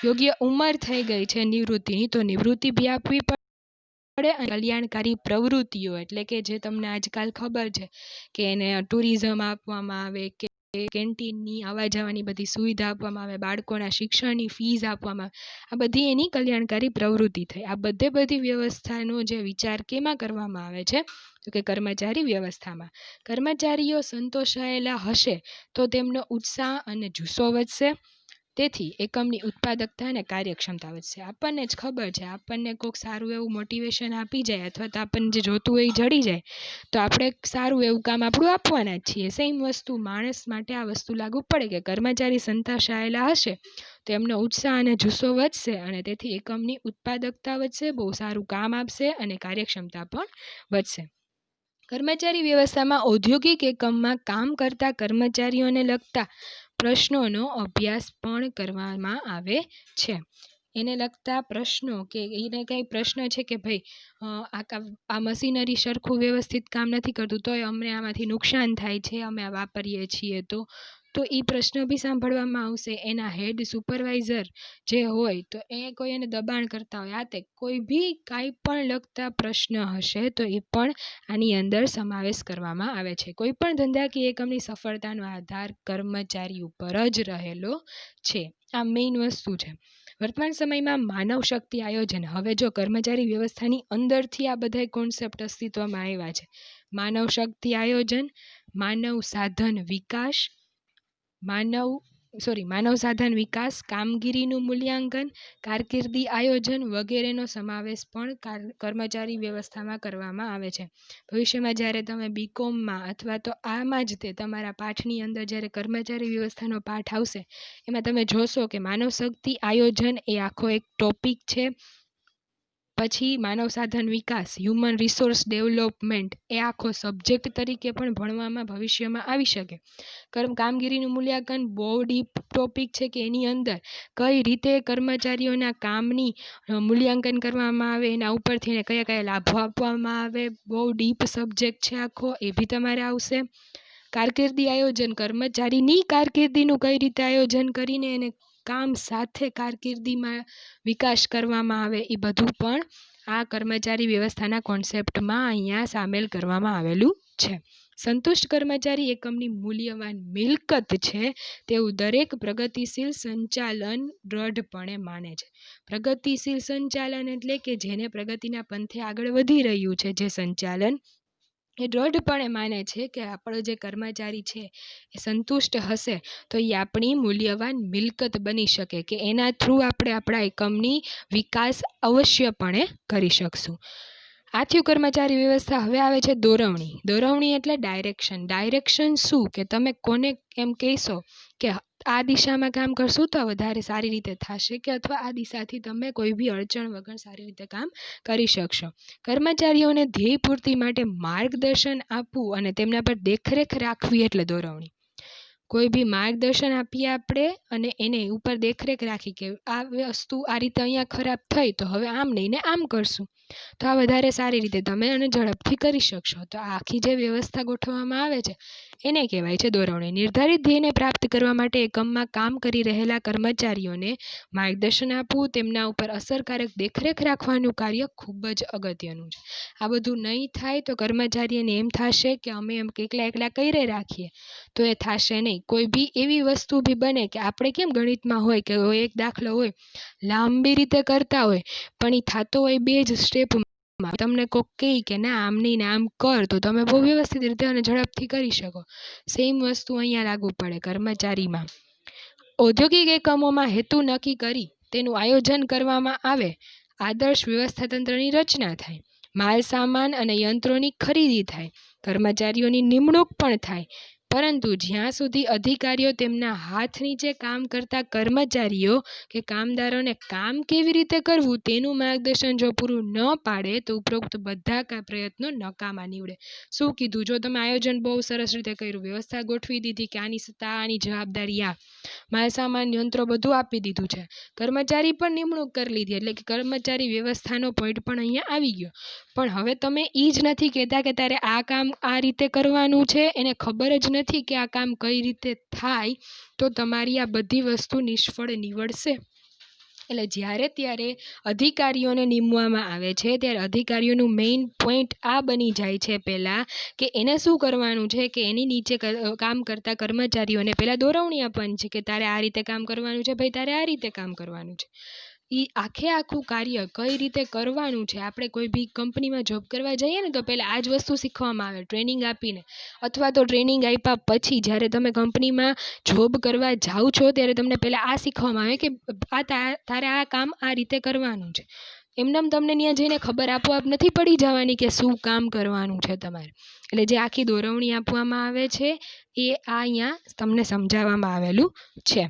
યોગ્ય ઉંમર થઈ ગઈ છે નિવૃત્તિની તો નિવૃત્તિ બી આપવી પડે. કલ્યાણકારી પ્રવૃત્તિઓ એટલે કે જે તમને આજકાલ ખબર છે કે એને ટુરિઝમ આપવામાં આવે કે કેન્ટીનની આવવા જવાની બધી સુવિધા આપવામાં આવે, બાળકોના શિક્ષણની ફીસ આપવામાં આવે, આ બધી એની કલ્યાણકારી પ્રવૃત્તિ થઈ. આ બધી વ્યવસ્થાનો જે વિચાર કેમાં કરવામાં આવે છે તો કે કર્મચારી વ્યવસ્થામાં. કર્મચારીઓ સંતોષાયેલા હશે તો તેમનો ઉત્સાહ અને જુસ્સો વધશે, તેથી એકમની ઉત્પાદકતા અને કાર્યક્ષમતા વધશે. આપણને જ ખબર છે, આપણને કોઈક સારું એવું મોટિવેશન આપી જાય અથવા તો આપણને જે જોતું હોય એ જડી જાય તો આપણે સારું એવું કામ આપણું આપવાના જ છીએ. સેમ વસ્તુ માણસ માટે આ વસ્તુ લાગુ પડે કે કર્મચારી સંતોષાયેલા હશે તો એમનો ઉત્સાહ અને જુસ્સો વધશે અને તેથી એકમની ઉત્પાદકતા વધશે, બહુ સારું કામ આપશે અને કાર્યક્ષમતા પણ વધશે. કર્મચારી વ્યવસ્થામાં ઔદ્યોગિક એકમમાં કામ કરતા કર્મચારીઓને લગતા પ્રશ્નોનો અભ્યાસ પણ કરવામાં આવે છે. એને લગતા પ્રશ્નો કે એને કંઈ પ્રશ્ન છે કે ભાઈ આ મશીનરી સરખું વ્યવસ્થિત કામ નથી કરતું તોય અમને આમાંથી નુકસાન થાય છે, અમે આ વાપરીએ છીએ તો એ પ્રશ્ન બી સાંભળવામાં આવશે. એના હેડ સુપરવાઇઝર જે હોય તો એ કોઈ એને દબાણ કરતા હોય, આ તે કોઈ બી કાંઈ પણ લગતા પ્રશ્ન હશે તો એ પણ આની અંદર સમાવેશ કરવામાં આવે છે. કોઈ પણ ધંધાકીય એકમની સફળતાનો આધાર કર્મચારી ઉપર જ રહેલો છે. આ મેઇન વસ્તુ છે. વર્તમાન સમયમાં માનવ શક્તિ આયોજન, હવે જો કર્મચારી વ્યવસ્થાની અંદરથી આ બધા કોન્સેપ્ટ અસ્તિત્વમાં આવ્યા છે. માનવ શક્તિ આયોજન, માનવ સાધન વિકાસ, કામગીરીનું મૂલ્યાંકન, કારકિર્દી આયોજન વગેરેનો સમાવેશ પણ કર્મચારી વ્યવસ્થામાં કરવામાં આવે છે. ભવિષ્યમાં જ્યારે તમે બીકોમમાં અથવા તો આમાં જ તે તમારા પાઠની અંદર જ્યારે કર્મચારી વ્યવસ્થાનો પાઠ આવશે એમાં તમે જોશો કે માનવ શક્તિ આયોજન એ આખો એક ટોપિક છે. પછી માનવ સાધન વિકાસ, હ્યુમન રિસોર્સ ડેવલપમેન્ટ એ આખો સબ્જેક્ટ તરીકે પણ ભણવામાં ભવિષ્યમાં આવી શકે. કામગીરીનું મૂલ્યાંકન બહુ ડીપ ટોપિક છે કે એની અંદર કઈ રીતે કર્મચારીઓના કામની મૂલ્યાંકન કરવામાં આવે, એના ઉપરથી એને કયા કયા લાભો આપવામાં આવે, બહુ ડીપ સબ્જેક્ટ છે આખો, એ બી તમારે આવશે. કારકિર્દી આયોજન, કર્મચારીની કારકિર્દીનું કઈ રીતે આયોજન કરીને એને કામ સાથે કારકિર્દીમાં વિકાસ કરવામાં આવે એ બધું પણ આ કર્મચારી વ્યવસ્થાના કોન્સેપ્ટમાં અહીંયા સામેલ કરવામાં આવેલું છે. સંતુષ્ટ કર્મચારી એકમની મૂલ્યવાન મિલકત છે તેવું દરેક પ્રગતિશીલ સંચાલન દ્રઢપણે માને છે. પ્રગતિશીલ સંચાલન એટલે કે જેને પ્રગતિના પંથે આગળ વધી રહ્યું છે જે સંચાલન એ દ્રઢપણે માને છે કે આપણો જે કર્મચારી છે એ સંતુષ્ટ હશે તો એ આપણી મૂલ્યવાન મિલકત બની શકે, કે એના થ્રુ આપણે આપણા એકમની વિકાસ અવશ્યપણે કરી શકશું. આ થયું કર્મચારી વ્યવસ્થા. હવે આવે છે દોરવણી. દોરવણી એટલે ડાયરેક્શન. ડાયરેક્શન શું? કે તમે કોને એમ કહેશો કે આ દિશામાં કામ કરશું તો વધારે સારી રીતે થશે, કે અથવા આ દિશાથી તમે કોઈ બી અડચણ વગર સારી રીતે કામ કરી શકશો. કર્મચારીઓને ધ્યેય પૂર્તિ માટે માર્ગદર્શન આપવું અને તેમના પર દેખરેખ રાખવી એટલે દોરવણી. કોઈ બી માર્ગદર્શન આપીએ આપણે અને એને ઉપર દેખરેખ રાખી કે આ વસ્તુ આ રીતે અહીંયા ખરાબ થઈ તો હવે આમ નહીં ને આમ કરશું તો આ વધારે સારી રીતે તમે અને ઝડપથી કરી શકશો. તો આ આખી જે વ્યવસ્થા ગોઠવવામાં આવે છે એને કહેવાય છે દોરવણી. નિર્ધારિત ધ્યેયને પ્રાપ્ત કરવા માટે એકમમાં કામ કરી રહેલા કર્મચારીઓને માર્ગદર્શન આપવું, તેમના ઉપર અસરકારક દેખરેખ રાખવાનું કાર્ય ખૂબ જ અગત્યનું છે. આ બધું નહીં થાય તો કર્મચારીઓને એમ થશે કે અમે એમ એકલા કરી રાખીએ તો એ થશે નહીં. કોઈ બી એવી વસ્તુ બી બને કે આપણે કેમ ગણિતમાં હોય કે એક દાખલો હોય લાંબી રીતે કરતા હોય પણ એ થતો હોય 2 જ સ્ટેપમાં, તમને કોક કહે કે ના આમ નહીં ને આમ કર તો તમે બહુ વ્યવસ્થિત રીતે અને ઝડપથી કરી શકો. સેમ વસ્તુ અહીંયા લાગુ પડે કર્મચારીમાં. ઔદ્યોગિક એકમોમાં હેતુ નક્કી કરી તેનું આયોજન કરવામાં આવે, આદર્શ વ્યવસ્થા તંત્રની રચના થાય, માલ સામાન અને યંત્રોની ખરીદી થાય, કર્મચારીઓની નિમણૂક પણ થાય. પરંતુ જ્યાં સુધી અધિકારીઓ તેમના હાથ નીચે કામ કરતા કર્મચારીઓ કે કામદારોને કામ કેવી રીતે કરવું તેનું માર્ગદર્શન જો પૂરું ન પાડે તો ઉપરોક્ત બધા પ્રયત્નો નકામા નીવડે. શું કીધું? જો તમે આયોજન બહુ સરસ રીતે કર્યું, વ્યવસ્થા ગોઠવી દીધી કે આની સત્તા આની જવાબદારી આ, માલ સામાન યંત્રો બધું આપી દીધું છે, કર્મચારી પણ નિમણૂક કરી લીધી, એટલે કે કર્મચારી વ્યવસ્થાનો પોઈન્ટ પણ અહીંયા આવી ગયો. પણ હવે તમે એ જ નથી કહેતા કે તારે આ કામ આ રીતે કરવાનું છે, એને ખબર જ નથી કે આ કામ કઈ રીતે થાય તો તમારી આ બધી વસ્તુ નિષ્ફળ નીવડશે. એટલે જ્યારે ત્યારે અધિકારીઓને નીમવામાં આવે છે ત્યારે અધિકારીઓનું મેઇન પોઈન્ટ આ બની જાય છે પહેલાં કે એને શું કરવાનું છે કે એની નીચે કામ કરતા કર્મચારીઓને પહેલાં દોરવણી આપવાની છે કે તારે આ રીતે કામ કરવાનું છે, ભાઈ તારે આ રીતે કામ કરવાનું છે. એ આખું કાર્ય કઈ રીતે કરવાનું છે. આપણે કોઈ બી કંપનીમાં જોબ કરવા જઈએ ને તો પહેલાં આ જ વસ્તુ શીખવામાં આવે ટ્રેનિંગ આપીને, અથવા તો ટ્રેનિંગ આપ્યા પછી જ્યારે તમે કંપનીમાં જોબ કરવા જાઓ છો ત્યારે તમને પહેલાં આ શીખવામાં આવે કે આ તારે આ કામ આ રીતે કરવાનું છે. એમનેમ તમને ત્યાં જઈને ખબર આપોઆપ નથી પડી જવાની કે શું કામ કરવાનું છે તમારે. એટલે જે આખી દોરવણી આપવામાં આવે છે એ આ અહીંયા તમને સમજાવવામાં આવેલું છે.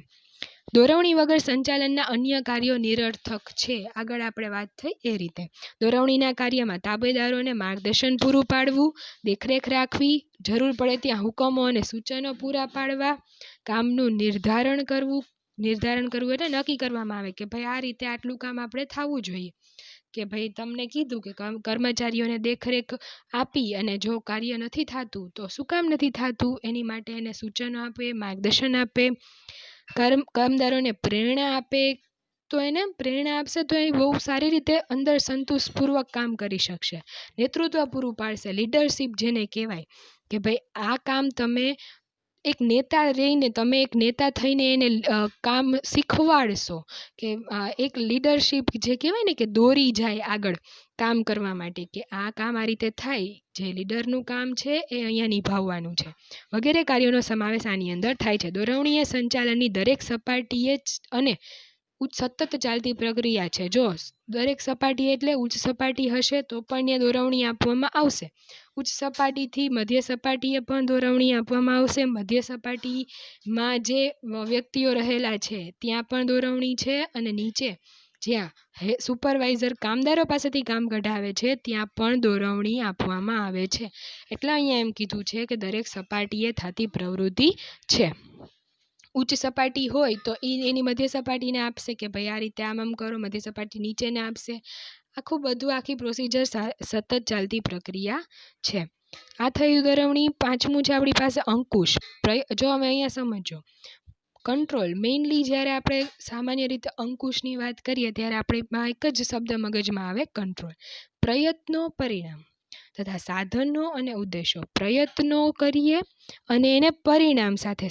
દોરવણી વગર સંચાલનના અન્ય કાર્યો નિરર્થક છે. આગળ આપણે વાત થઈ એ રીતે દોરવણીના કાર્યમાં તાબેદારોને માર્ગદર્શન પૂરું પાડવું, દેખરેખ રાખવી, જરૂર પડે ત્યાં હુકમો અને સૂચનો પૂરા પાડવા, કામનું નિર્ધારણ કરવું એટલે નક્કી કરવામાં આવે કે ભાઈ આ રીતે આટલું કામ આપણે થવું જોઈએ, કે ભાઈ તમને કીધું કે કર્મચારીઓને દેખરેખ આપી અને જો કાર્ય નથી થતું તો શું કામ નથી થતું એની માટે એને સૂચનો આપે, માર્ગદર્શન આપે, કામદારોને પ્રેરણા આપે. તો એને પ્રેરણા આપશે તો એ બહુ સારી રીતે અંદર સંતોષપૂર્વક કામ કરી શકશે. નેતૃત્વ પૂરું પાડશે, લીડરશિપ જેને કહેવાય કે ભાઈ આ કામ તમે એક નેતા રહીને તમે એક નેતા થઈને એને કામ શીખવાડશો, કે એક લીડરશિપ જે કહેવાય ને કે દોરી જાય આગળ કામ કરવા માટે કે આ કામ આ રીતે થાય, જે લીડરનું કામ છે એ અહીંયા નિભાવવાનું છે, વગેરે કાર્યોનો સમાવેશ આની અંદર થાય છે. દોરવણીય સંચાલનની દરેક સપાટીએ જ અને સતત ચાલતી પ્રક્રિયા છે. જો દરેક સપાટી એટલે ઉચ્ચ સપાટી હશે તો પણ ત્યાં દોરવણી આપવામાં આવશે, ઉચ્ચ સપાટીથી મધ્ય સપાટીએ પણ દોરવણી આપવામાં આવશે, મધ્ય સપાટીમાં જે વ્યક્તિઓ રહેલા છે ત્યાં પણ દોરવણી છે, અને નીચે જ્યાં સુપરવાઇઝર કામદારો પાસેથી કામ કઢાવે છે ત્યાં પણ દોરવણી આપવામાં આવે છે. એટલે અહીંયા એમ કીધું છે કે દરેક સપાટીએ થતી પ્રવૃત્તિ છે. ઉચ્ચ સપાટી હોય તો એની મધ્ય સપાટીને આપશે કે ભાઈ આ રીતે આમ કરો, મધ્ય સપાટી નીચેને આપશે. આખી પ્રોસિજર સતત ચાલતી પ્રક્રિયા છે. આ થયું દોરવણી. પાંચમું છે આપણી પાસે અંકુશ. જો અમે અહીંયા સમજો કંટ્રોલ. મેઇનલી જ્યારે આપણે સામાન્ય રીતે અંકુશની વાત કરીએ ત્યારે આપણે એક જ શબ્દ મગજમાં આવે કંટ્રોલ. પ્રયત્નો, પરિણામ તથા સાધનો અને ઉદ્દેશો. પ્રયત્નો કરીએ અને એને પરિણામ સાથે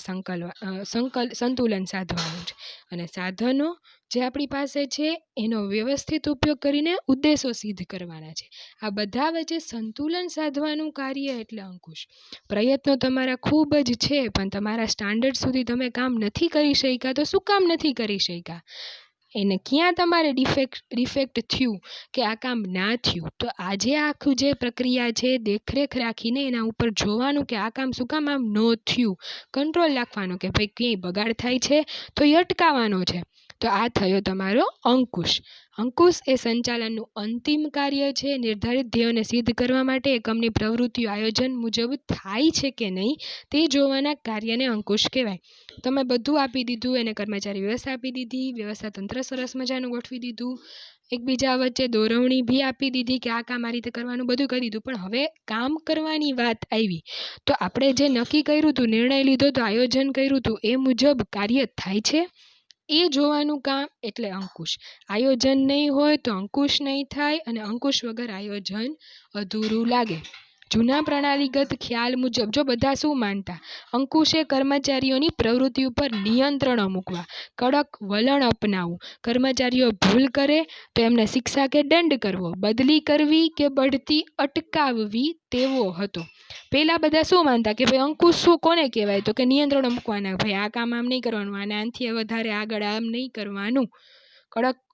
સંતુલન સાધવાનું છે, અને સાધનો જે આપણી પાસે છે એનો વ્યવસ્થિત ઉપયોગ કરીને ઉદ્દેશો સિદ્ધ કરવાના છે. આ બધા વચ્ચે સંતુલન સાધવાનું કાર્ય એટલે અંકુશ. પ્રયત્નો તમારા ખૂબ જ છે, પણ તમારા સ્ટાન્ડર્ડ સુધી તમે કામ નથી કરી શક્યા. તો શું કામ નથી કરી શક્યા? એને ક્યાં તમારે ડિફેક્ટ થયું કે આ કામ ના થયું? તો આજે આખું જે પ્રક્રિયા છે દેખરેખ રાખીને એના ઉપર જોવાનું કે આ કામ શું કામ આમ ન થયું. કંટ્રોલ રાખવાનો કે ભાઈ ક્યાંય બગાડ થાય છે તો એ અટકાવવાનો છે. તો આ થયો તમારો અંકુશ. અંકુશ એ સંચાલનનું અંતિમ કાર્ય છે. નિર્ધારિત ધ્યેયોને સિદ્ધ કરવા માટે એકમની પ્રવૃત્તિઓ આયોજન મુજબ થાય છે કે નહીં તે જોવાના કાર્યને અંકુશ કહેવાય. તમે બધું આપી દીધું, એને કર્મચારી વ્યવસ્થા આપી દીધી, વ્યવસ્થા તંત્ર સરસ મજાનું ગોઠવી દીધું, એકબીજા વચ્ચે દોરવણી બી આપી દીધી કે આ કામ આ રીતે કરવાનું, બધું કરી દીધું, પણ હવે કામ કરવાની વાત આવી તો આપણે જે નક્કી કર્યું હતું, નિર્ણય લીધો તો, આયોજન કર્યું હતું એ મુજબ કાર્ય થાય છે એ જોવાનું કામ એટલે અંકુશ. આયોજન નહીં હોય તો અંકુશ નહીં થાય, અને અંકુશ વગર આયોજન અધૂરું લાગે. જૂના પ્રણાલીગત ખ્યાલ મુજબ જો બધા શું માનતા, અંકુશે કર્મચારીઓની પ્રવૃત્તિ ઉપર નિયંત્રણો મૂકવા, કડક વલણ અપનાવવું, કર્મચારીઓ ભૂલ કરે તો એમને શિક્ષા કે દંડ કરવો, બદલી કરવી કે બઢતી અટકાવવી તેવો હતો. પહેલા બધા શું માનતા કે ભાઈ અંકુશ શું કોને કહેવાય? તો કે નિયંત્રણો મૂકવાના, ભાઈ આ કામ આમ નહીં કરવાનું, આનાથી વધારે આગળ આમ નહીં કરવાનું,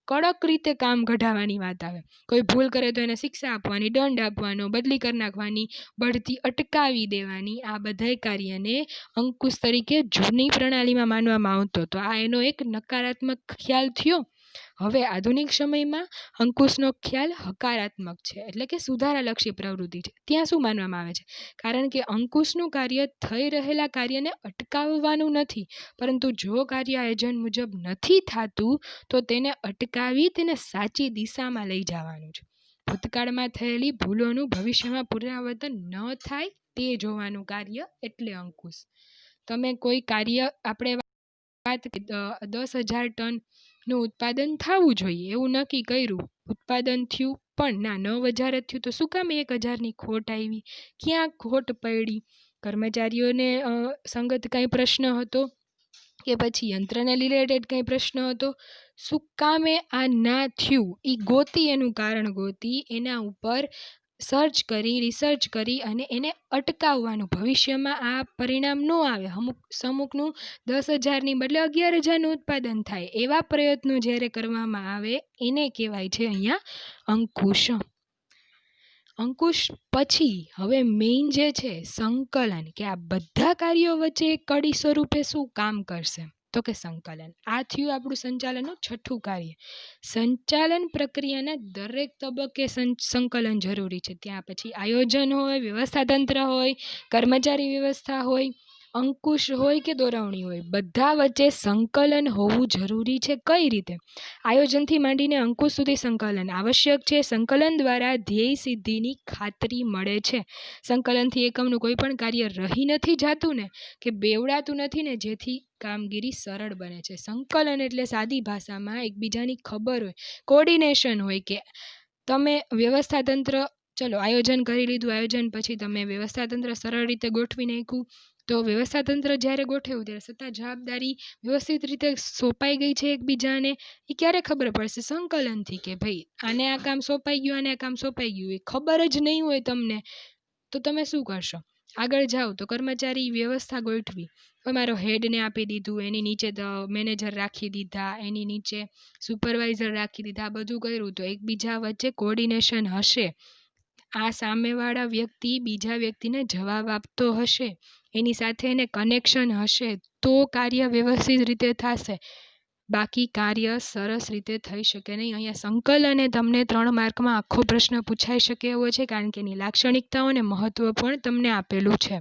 કડક રીતે કામ કઢાવવાની વાત આવે. કોઈ ભૂલ કરે તો એને શિક્ષા આપવાની, દંડ આપવાનો, બદલી કરી નાખવાની, બઢતી અટકાવી દેવાની. આ બધા કાર્યને અંકુશ તરીકે જૂની પ્રણાલીમાં માનવામાં આવતો. તો આ એનો એક નકારાત્મક ખ્યાલ થયો. હવે આધુનિક સમયમાં અંકુશનો ખ્યાલ હકારાત્મક છે, એટલે કે સુધારાલક્ષી પ્રવૃત્તિ છે. ત્યાં શું માનવામાં આવે છે? કારણ કે અંકુશનું કાર્ય થઈ રહેલા કાર્યને અટકાવવાનું નથી, પરંતુ જો કાર્ય આયોજન મુજબ નથી થતું તો તેને અટકાવી તેને સાચી દિશામાં લઈ જવાનું છે. ભૂતકાળમાં થયેલી ભૂલોનું ભવિષ્યમાં પુનરાવર્તન ન થાય તે જોવાનું કાર્ય એટલે અંકુશ. તમે કોઈ કાર્ય, આપણે વાત 10,000 ટનનું ઉત્પાદન થવું જોઈએ એવું નક્કી કર્યું, ઉત્પાદન થયું પણ ના 9,000 જ થયું, તો શું કામ 1,000ની ખોટ આવી? ક્યાં ખોટ પડી? કર્મચારીઓને સંગત કંઈ પ્રશ્ન હતો કે પછી યંત્રને રિલેટેડ કંઈ પ્રશ્ન હતો? શું કામે આ ના થયું એ ગોતી, એનું કારણ ગોતી, એના ઉપર રિસર્ચ કરી અને એને અટકાવવાનું. ભવિષ્યમાં આ પરિણામ ન આવે, અમુકનું 10,000ની બદલે 11,000નું ઉત્પાદન થાય, એવા પ્રયત્નો જ્યારે કરવામાં આવે એને કહેવાય છે અહીંયા અંકુશ. અંકુશ પછી હવે મેઇન જે છે સંકલન, કે આ બધા કાર્યો વચ્ચે કડી સ્વરૂપે શું કામ કરશે? તો કે સંકલન. આ થયું આપણું સંચાલનનું છઠ્ઠું કાર્ય. સંચાલન પ્રક્રિયાના દરેક તબક્કે સંકલન જરૂરી છે. ત્યાં પછી આયોજન હોય, વ્યવસ્થા તંત્ર હોય, કર્મચારી વ્યવસ્થા હોય, અંકુશ હોય કે દોરવણી હોય, બધા વચ્ચે સંકલન હોવું જરૂરી છે. કઈ રીતે? આયોજનથી માંડીને અંકુશ સુધી સંકલન આવશ્યક છે. સંકલન દ્વારા ધ્યેય સિદ્ધિની ખાતરી મળે છે. સંકલનથી એકમનું કોઈ પણ કાર્ય રહી નથી જતું ને, કે બેવડાતું નથી ને, જેથી કામગીરી સરળ બને છે. સંકલન એટલે સાદી ભાષામાં એકબીજાની ખબર હોય, કોર્ડિનેશન હોય, કે તમે વ્યવસ્થા તંત્ર, ચલો આયોજન કરી લીધું, આયોજન પછી તમે વ્યવસ્થા તંત્ર સરળ રીતે ગોઠવી નાખ્યું, તો વ્યવસ્થા તંત્ર જ્યારે ગોઠવ્યું ત્યારે સત્તા જવાબદારી વ્યવસ્થિત રીતે સોંપાઈ ગઈ છે એકબીજાને, એ ક્યારે ખબર પડશે? સંકલનથી, કે ભાઈ આને આ કામ સોંપાઈ ગયું, આને આ કામ સોંપાઈ ગયું. એ ખબર જ નહીં હોય તમને તો તમે શું કરશો? આગળ જાઓ તો કર્મચારી વ્યવસ્થા ગોઠવી, મારો હેડને આપી દીધું, એની નીચે મેનેજર રાખી દીધા, એની નીચે સુપરવાઇઝર રાખી દીધા, બધું કર્યું, તો એકબીજા વચ્ચે કોર્ડિનેશન હશે. આ સામેવાળા વ્યક્તિ બીજા વ્યક્તિને જવાબ આપતો હશે, એની સાથે એને કનેક્શન હશે, તો કાર્ય વ્યવસ્થિત રીતે થશે. બાકી કાર્ય સરસ રીતે થઈ શકે નહીં. અહીંયા સંકલને તમને 3 માર્કમાં આખો પ્રશ્ન પૂછાઈ શકે એવો છે, કારણ કે એની લાક્ષણિકતાઓ અને મહત્વ પણ તમને આપેલું છે.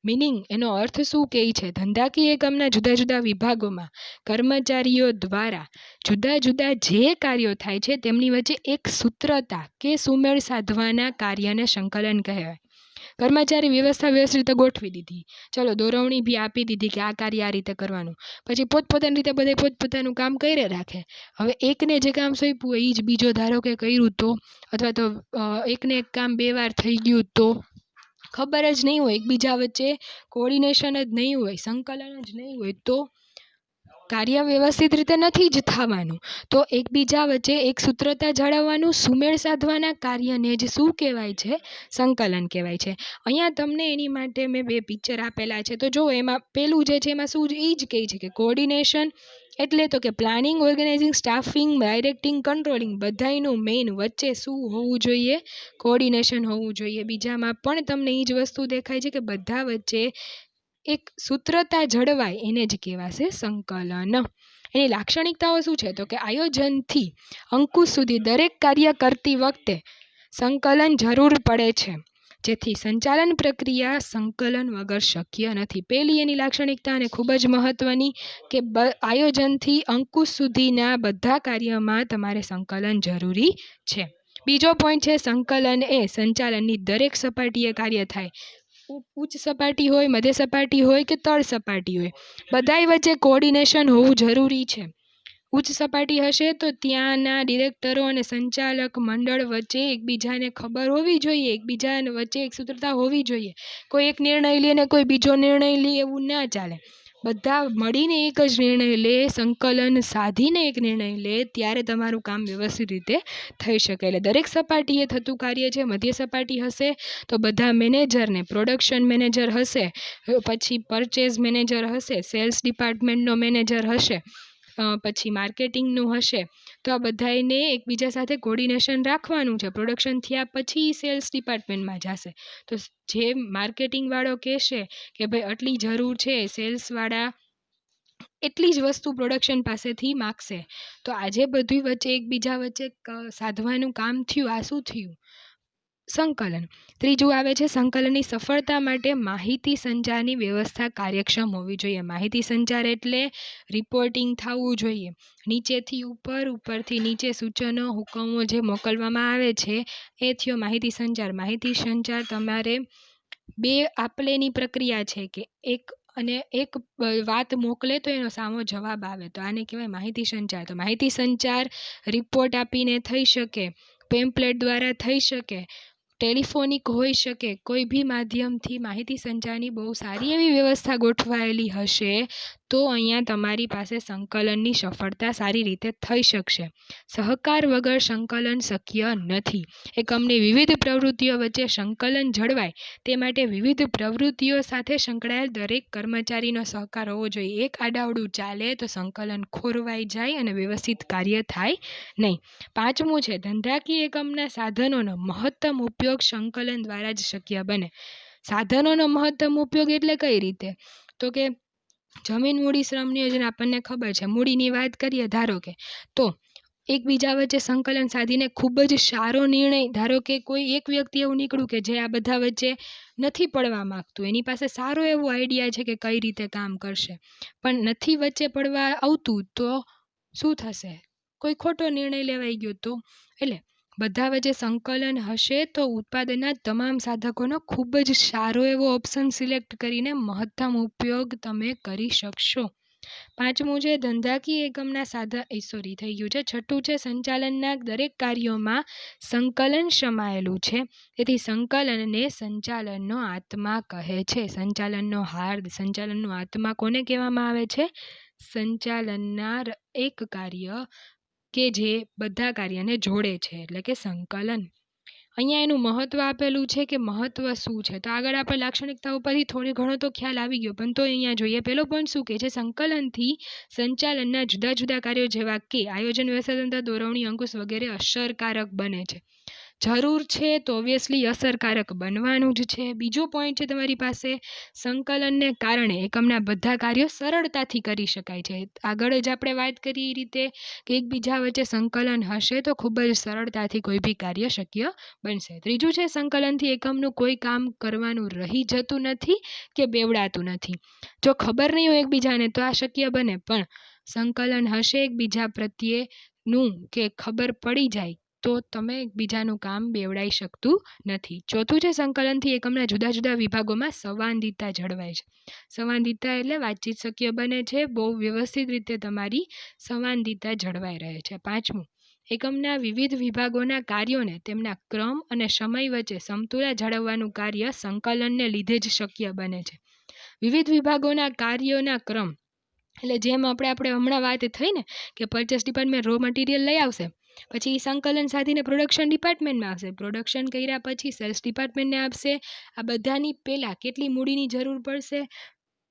મિનિંગ, એનો અર્થ શું કહે છે? ધંધાકીય એકમના જુદા જુદા વિભાગોમાં કર્મચારીઓ દ્વારા જુદા જુદા જે કાર્યો થાય છે તેમની વચ્ચે એક સૂત્રતા કે સુમેળ સાધવાના કાર્યને સંકલન કહેવાય. કર્મચારી વ્યવસ્થા વ્યવસ્થિત રીતે ગોઠવી દીધી, ચલો દોરવણી બી આપી દીધી કે આ કાર્ય આ રીતે કરવાનું, પછી પોતપોતાની રીતે બધા પોતપોતાનું કામ કરે રાખે. હવે એકને જે કામ સોંપ્યું હોય એ જ બીજો ધારો કે કર્યું તો, અથવા તો એકને એક કામ 2 વાર થઈ ગયું તો, ખબર જ નહીં હોય, એકબીજા વચ્ચે કોર્ડિનેશન જ નહીં હોય, સંકલન જ નહીં હોય, તો કાર્ય વ્યવસ્થિત રીતે નથી જ થવાનું. તો એકબીજા વચ્ચે એક સૂત્રતા જાળવવાનું, સુમેળ સાધવાના કાર્યને જ શું કહેવાય છે? સંકલન કહેવાય છે. અહીંયા તમને એની માટે મેં 2 પિક્ચર આપેલા છે. તો જો એમાં પેલું જે છે એમાં શું એ જ કહે છે કે કોઓર્ડિનેશન એટલે તો કે planning, organizing, staffing, directing, controlling બધાયનું મેઇન વચ્ચે શું હોવું જોઈએ? કોઓર્ડિનેશન હોવું જોઈએ. બીજામાં પણ તમને એ જ વસ્તુ દેખાય છે કે બધા વચ્ચે એક સૂત્રતા જળવાય એને જ કહેવાશે સંકલન. એની લાક્ષણિકતાઓ શું છે? તો કે આયોજનથી અંકુશ સુધી દરેક કાર્ય કરતી વખતે સંકલન જરૂર પડે છે, જેથી સંચાલન પ્રક્રિયા સંકલન વગર શક્ય નથી. પહેલી એની લાક્ષણિકતા અને ખૂબ જ મહત્વની કે આયોજનથી અંકુશ સુધીના બધા કાર્યમાં તમારે સંકલન જરૂરી છે. બીજો પોઈન્ટ છે સંકલન એ સંચાલનની દરેક સપાટીએ કાર્ય થાય. ઉચ્ચ સપાટી હોય, મધ્ય સપાટી હોય કે તળ સપાટી હોય, બધાય વચ્ચે કોઓર્ડિનેશન હોવું જરૂરી છે. ઉચ્ચ સપાટી હશે તો ત્યાંના ડિરેક્ટરો અને સંચાલક મંડળ વચ્ચે એકબીજાને ખબર હોવી જોઈએ, એકબીજા વચ્ચે એક સૂત્રતા હોવી જોઈએ. કોઈ એક નિર્ણય લે ને કોઈ બીજો નિર્ણય લે એવું ના ચાલે. બધા મળીને એક જ નિર્ણય લે, સંકલન સાધીને એક નિર્ણય લે ત્યારે તમારું કામ વ્યવસ્થિત રીતે થઈ શકે. એટલે દરેક સપાટીએ થતું કાર્ય છે. મધ્ય સપાટી હશે તો બધા મેનેજરને, પ્રોડક્શન મેનેજર હશે, પછી પરચેઝ મેનેજર હશે, સેલ્સ ડિપાર્ટમેન્ટનો મેનેજર હશે, પછી માર્કેટિંગનું હશે. તો આ બધાને એકબીજા સાથે કોઓર્ડિનેશન રાખવાનું છે. પ્રોડક્શન થયા પછી સેલ્સ ડિપાર્ટમેન્ટમાં જશે. તો જે માર્કેટિંગવાળો કહેશે કે ભાઈ આટલી જરૂર છે, સેલ્સવાળા એટલી જ વસ્તુ પ્રોડક્શન પાસેથી માગશે. તો આજે બધી વચ્ચે એકબીજા વચ્ચે સાધવાનું કામ થયું. આ શું થયું? સંકલન. ત્રીજું આવે છે સંકલનની સફળતા માટે માહિતી સંચારની વ્યવસ્થા કાર્યક્ષમ હોવી જોઈએ. માહિતી સંચાર એટલે રિપોર્ટિંગ થવું જોઈએ. નીચેથી ઉપર, ઉપરથી નીચે સૂચનો, હુકમો જે મોકલવામાં આવે છે એ થયો માહિતી સંચાર. માહિતી સંચાર તમારે 2 આપલેની પ્રક્રિયા છે કે એક વાત મોકલે તો એનો સામો જવાબ આવે, તો આને કહેવાય માહિતી સંચાર. તો માહિતી સંચાર રિપોર્ટ આપીને થઈ શકે, પેમ્પલેટ દ્વારા થઈ શકે, ટેલિફોનિક હોઈ શકે, કોઈ બી માધ્યમથી માહિતી સંચારની બહુ સારી એવી વ્યવસ્થા ગોઠવાયેલી હશે તો અહીંયા તમારી પાસે સંકલનની સફળતા સારી રીતે થઈ શકશે. સહકાર વગર સંકલન શક્ય નથી. એકમની વિવિધ પ્રવૃત્તિઓ વચ્ચે સંકલન જળવાય તે માટે વિવિધ પ્રવૃત્તિઓ સાથે સંકળાયેલ દરેક કર્મચારીનો સહકાર હોવો જોઈએ. એક આડાવડું ચાલે તો સંકલન ખોરવાઈ જાય અને વ્યવસ્થિત કાર્ય થાય નહીં. 5મું છે ધંધાકીય એકમના સાધનોનો મહત્તમ ઉપયોગ સંકલન દ્વારા જ શક્ય બને. સાધનોનો મહત્તમ ઉપયોગ એટલે કઈ રીતે? તો કે જમીન મૂડી શ્રમ નિયોજન આપણને ખબર છે. મૂડીની વાત કરીએ ધારો કે, તો એકબીજા વચ્ચે સંકલન સાધીને ખૂબ જ સારો નિર્ણય, ધારો કે કોઈ એક વ્યક્તિ એવું નીકળ્યું કે જે આ બધા વચ્ચે નથી પડવા માંગતું, એની પાસે સારો એવો આઈડિયા છે કે કઈ રીતે કામ કરશે, પણ નથી વચ્ચે પડવા આવતું તો શું થશે? કોઈ ખોટો નિર્ણય લેવાઈ ગયો તો. એટલે બધા વચ્ચે સંકલન હશે તો ઉત્પાદનના તમામ સાધકોનો ખૂબ જ સારો એવો ઓપ્શન સિલેક્ટ કરીને મહત્તમ ઉપયોગ તમે કરી શકશો. 5મું છે ધંધાકીય એકમના થઈ ગયું છે. 6ઠું છે સંચાલનના દરેક કાર્યોમાં સંકલન સમાયેલું છે, તેથી સંકલનને સંચાલનનો આત્મા કહે છે. સંચાલનનો હાર્દ, સંચાલનનો આત્મા કોને કહેવામાં આવે છે? સંચાલનના એક કાર્ય કે જે બધા કાર્યને જોડે છે એટલે કે સંકલન. અહીંયા એનું મહત્વ આપેલું છે કે મહત્વ શું છે. તો આગળ આપણે લાક્ષણિકતાઓ પરથી થોડી ઘણો તો ખ્યાલ આવી ગયો, પણ તો અહીંયા જોઈએ પહેલો પોઈન્ટ શું કહે છે? સંકલનથી સંચાલનના જુદા જુદા કાર્યો જેવા કે આયોજન, વ્યવસ્થાપન, દોરવણી, અંકુશ વગેરે અસરકારક બને છે. જરૂર છે તો ઓબ્વિયસલી અસરકારક બનવાનું જ છે. બીજો પોઈન્ટ છે તમારી પાસે સંકલનને કારણે એકમના બધા કાર્યો સરળતાથી કરી શકાય છે. આગળ જ આપણે વાત કરી એ રીતે કે એકબીજા વચ્ચે સંકલન હશે તો ખૂબ જ સરળતાથી કોઈ બી કાર્ય શક્ય બનશે. ત્રીજું છે સંકલનથી એકમનું કોઈ કામ કરવાનું રહી જતું નથી કે બેવડાતું નથી. જો ખબર નહીં હોય એકબીજાને તો આ શક્ય બને, પણ સંકલન હશે એકબીજા પ્રત્યેનું કે ખબર પડી જાય તો તમે એકબીજાનું કામ બેવડાઈ શકતું નથી. ચોથું છે સંકલનથી એકમના જુદા જુદા વિભાગોમાં સંવાદિતા જળવાય છે. સંવાદિતા એટલે વાતચીત શક્ય બને છે, બહુ વ્યવસ્થિત રીતે તમારી સંવાદિતા જળવાઈ રહે છે. 5મું એકમના વિવિધ વિભાગોના કાર્યોને તેમના ક્રમ અને સમય વચ્ચે સમતુલા જાળવવાનું કાર્ય સંકલનને લીધે જ શક્ય બને છે. વિવિધ વિભાગોના કાર્યોના ક્રમ એટલે જેમ આપણે હમણાં વાત થઈ ને કે પરચેસ ડિપાર્ટમેન્ટ રો મટીરિયલ લઈ આવશે, પછી સંકલન સાધીને પ્રોડક્શન ડિપાર્ટમેન્ટમાં આવશે, પ્રોડક્શન કર્યા પછી સેલ્સ ડિપાર્ટમેન્ટને આપશે. આ બધાની પહેલાં કેટલી મૂડીની જરૂર પડશે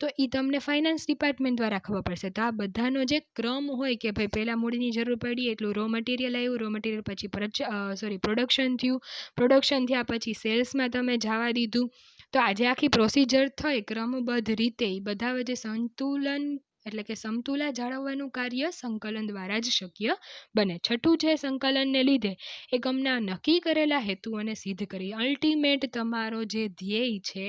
તો એ તમને ફાઇનાન્સ ડિપાર્ટમેન્ટ દ્વારા ખબર પડશે. તો આ બધાનો જે ક્રમ હોય કે ભાઈ પહેલાં મૂડીની જરૂર પડી એટલું રો મટીરિયલ આવ્યું, રો મટીરિયલ પછી પ્રોડક્શન થયું, પ્રોડક્શન થયા પછી સેલ્સમાં તમે જવા દીધું. તો આજે આખી પ્રોસિજર થઈ ક્રમબદ્ધ રીતે એ બધા વચ્ચે સંતુલન એટલે કે સમતુલા જાળવવાનું કાર્ય સંકલન દ્વારા જ શક્ય બને. છઠ્ઠું છે સંકલનને લીધે એકમના નક્કી કરેલા હેતુઓને સિદ્ધ કરી. અલ્ટિમેટ તમારો જે ધ્યેય છે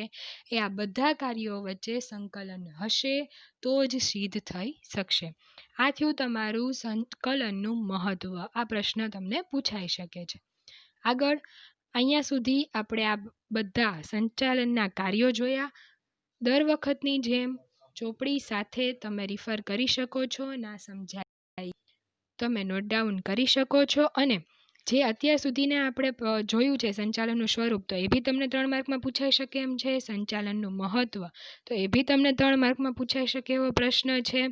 એ આ બધા કાર્યો વચ્ચે સંકલન હશે તો જ સિદ્ધ થઈ શકશે. આ થયું તમારું સંકલનનું મહત્વ. આ પ્રશ્ન તમને પૂછાઈ શકે છે. આગળ અહીંયા સુધી આપણે આ બધા સંચાલનના કાર્યો જોયા. દર વખતની જેમ ચોપડી સાથે તમે રિફર કરી શકો છો, ના સમજાય તમે નોટ ડાઉન કરી શકો છો. અને જે અત્યાર સુધીને આપણે જોયું છે સંચાલનનું સ્વરૂપ, તો એ બી તમને 3 માર્કમાં પૂછાઈ શકે એમ છે. સંચાલનનું મહત્વ તો એ બી તમને 3 માર્કમાં પૂછાઈ શકે એવો પ્રશ્ન છે.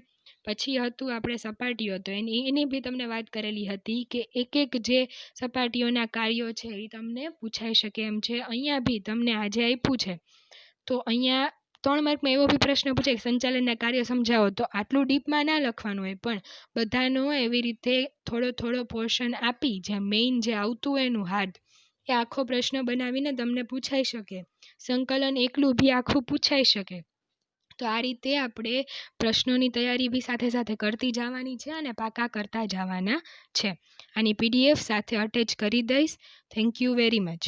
પછી હતું આપણે સપાટીઓ, તો એની બી તમને વાત કરેલી હતી કે એક જે સપાટીઓના કાર્યો છે એ તમને પૂછાઈ શકે એમ છે. અહીંયા બી તમને આજે આપ્યું છે તો અહીંયા 3 માર્કમાં એવો બી પ્રશ્ન પૂછે કે સંચાલનના કાર્ય સમજાવો, તો આટલું ડીપમાં ના લખવાનું હોય પણ બધાનો એવી રીતે થોડો પોર્શન આપી જે મેઇન જે આવતું હોય એનું હાર્ડ એ આખો પ્રશ્ન બનાવીને તમને પૂછાઈ શકે. સંકલન એકલું બી આખું પૂછાઈ શકે. તો આ રીતે આપણે પ્રશ્નોની તૈયારી બી સાથે સાથે કરતી જવાની છે અને પાકા કરતા જવાના છે. આની PDF સાથે અટેચ કરી દઈશ. Thank you very much.